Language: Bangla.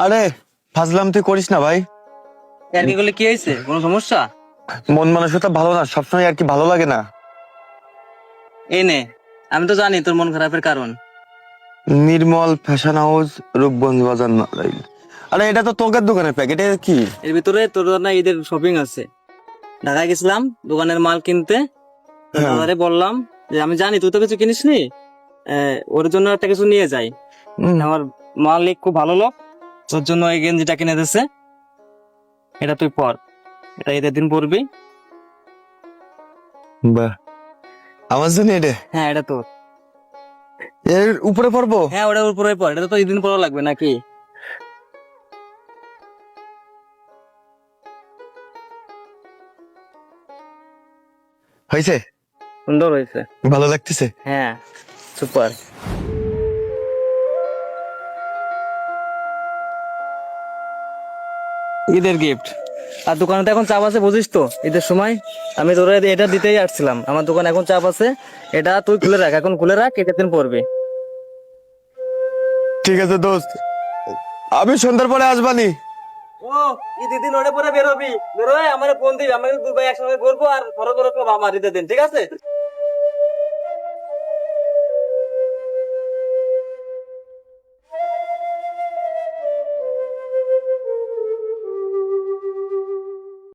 আরে ফাজলাম তুই করিস না ভাই। আর কি করলে কি হয়েছে, কোনো সমস্যা? মন মানসিকতা ভালো না, সবসময় আর কি ভালো লাগে না। এই নে, আমি তো জানি তোর মন খারাপের কারণ। নির্মল ফ্যাশন হাউস, রূপগঞ্জ বাজার নড়াইল। আরে এটা তো তোকের দোকানের প্যাকেট, এটা কি? এর ভিতরে তোর না ঈদের শপিং আছে। ঢাকায় গেছিলাম দোকানের মাল কিনতে। তো হ্যাঁ। দাদারে বললাম যে আমি জানি তুই তো কিছু কিনিস নি, ওর জন্য একটা কিছু নিয়ে যাই। আমার মালিক খুব ভালো লোক, তোর জন্য এই গেঞ্জিটা কিনে দিছে। এটা তুই পর, এটা ঈদের দিন পরবি। বাহ, আমার জন্য এটা? হ্যাঁ এটা তোর। এর উপরে পড়বো? হ্যাঁ ওটা উপরে পর, এটা তো ঈদ দিন পরা লাগবে নাকি? হয়েছে? সুন্দর হয়েছে। ভালো লাগতেছে? হ্যাঁ সুপার। ঈদের গিফট। আর দোকানে তো এখন চাপ আছে বুঝিস তো, ঈদের সময় আমি তোরা এটা দিতেই আসছিলাম। আমার দোকানে এখন চাপ আছে, এটা তুই খুলে রাখ, এখন খুলে রাখ, ঈদের দিন পরবি। ঠিক আছে দোস্ত, আমি সন্ধ্যার পরে আসবানি। ও ঈদের দিন ওটা পরে বেরোবি, বেরোয় আমার ফোন দিবি, আমরা দুই ভাই একসঙ্গে ঘুরবো আর ফটো করে আমার ঈদের দিন, ঠিক আছে?